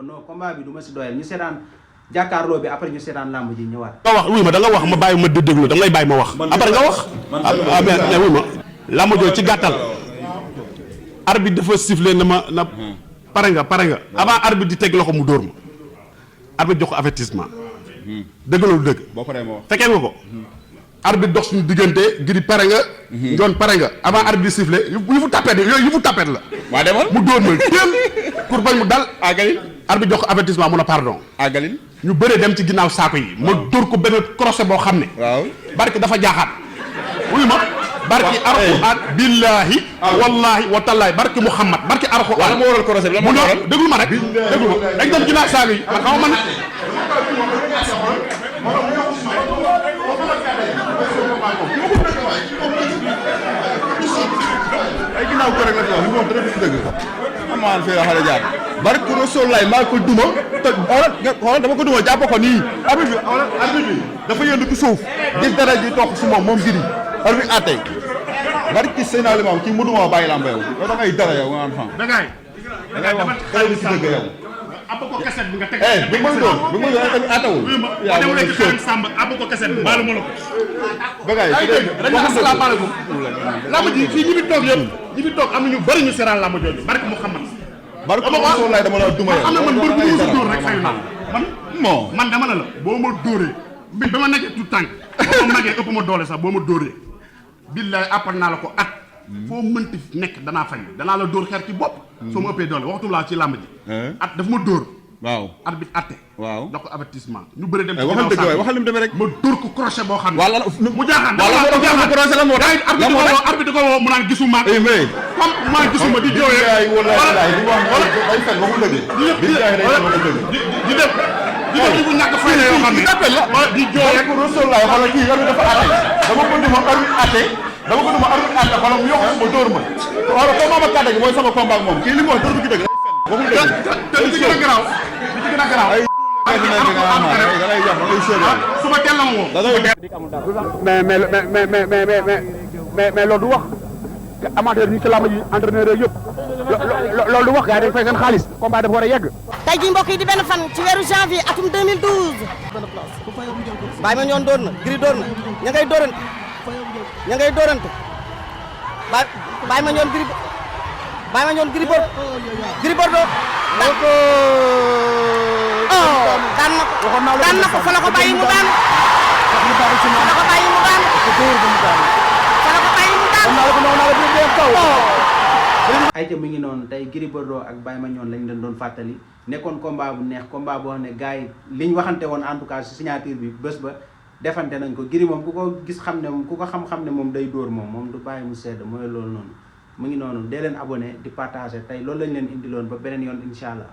non combat bi du ma si doyal ñu seetaan jàkkaarloo bi après ñu seetaan lamb ji ñëwaat. nga wax wuy ma da nga wax ma bàyyi ma déglu da ngay bàyyi ma wax. après nga wax. mais wuy ma lamb jooju ci gàttal. arbitre dafa sifflé na ma na pare nga avant arbitre di teg loxo mu dóor ma. arbitre jox ko avertissement. dëgg la lu dëgg. boo paree ma wax fekkee nga ko. arbitre dox suñu diggante Gris pare nga. Ndione pare nga avant arbitre di sifflé yu fu tapet yooyu yu fu tapet la. waa demal mu dóor ma teel pour bañ mu dal. àggalin arbitre jox ko avertissement mun a pardon. àggalin ñu bëree dem ci ginnaaw saako yi. ma dóor ko benn crochet boo xam ne. waaw barke dafa jaaxaat. wuyu ma. barke alxuraan billaahi wallaahi wa tallaahi barke Muhammad barke alxuraan. wala moo waral crochet bi la moo waral déglu ma rek déglu ma dañ dem ginnaaw saako yi man xaw ma ne. ay ginnaaw ko rek la fi wax li mu wax dara du dëgg amaan fee xale jaar barke Rasulullaay maa ko duma te xoolal dama ko duma jàpp ko nii arbitre bi dafa yëndu ci suuf gis dara ji toog si moom Gris arbitre àtte barke seen alimaam kii mu duma bàyyi lamba yow da ngay dara yow nga naan da ngay wax xale bi si dëgg yow ab ko kaset bi nga teg bi ma doon tamit àttawul yaa ngi lay xaar sàmb ab ko kaset bi baalu ma la ko bagay dañu asalaamaaleykum lamb ji fii ñi fi toog yëpp ñi fi toog am na ñu bëri ñu seeraan lamb jooju barke Muhammad barke Rasulullaay dama la duma yow am na man mbër bu ñu si dóor rek fayu naa non man dama ne la boo ma dóoree bi ba ma nekkee tout tànk boo ma magee ëpp ma doole sax boo ma dóoree billaay appal naa la ko at foo mënti nekk danaa fay danaa la dóor xeer ci bopp soo ma ëppee doole waxtu laa ci làmb ji at dafa ma dóor waaw arbitre atte waaw jox ko avertissement ñu bëri dem ci waxal dëgg waay waxal li mu demee rek ma dóor ko crochet boo xam ne wala mu jaaxaan crochet la moo tax arbitre ko woo mu naan gisuma mais comme maa gisuma di jooyee ay wallahi di wax ay fen waxul dëgg di jaay day waxul dëgg di def di bu ñàkk fay yoo xam ne di jooyee ko Rasulullaay xoolal kii arbitre dafa atte dama ko duma arbitre atte dama ko duma arbitre atte xoolal mu yokk ma dóor ma wala combat ma kàdda gi mooy sama combat ak moom kii li mu wax dara du ci dëgg waxul dëgg te li ci gën a garaaw li ci gën a garaaw suba teel la ma woo mais loolu du wax amateur yi ci lamb ji entraîneur yëpp loolu du wax gars yi dañ fay seen xaalis combat dafa war a yegg. tey jii mbokk yi di benn fan ci weeru janvier atum 2012 Baye Mandione dóor na Gris dóor na ña ngay dóorante Baye Mandione Gris Bordeaux daan na ko fa la ko bàyyi mu daan ayca mi ngi noonu tey Gris Bordeaux ak Baye Mandione lañ leen doon fàttali nekkoon combat bu neex combat boo xam ne gars yi liñ waxante woon en tout cas si signature bi bés ba defante nañ ko Gris moom ku ko gis xam ne moom ku ko xam-xam ne moom day dóor moom du bàyyi mu sedd mooy loolu noonu mu ngi noonu dee leen abonné di partager tey loolu lañ leen indiloon ba beneen yoon incha allah.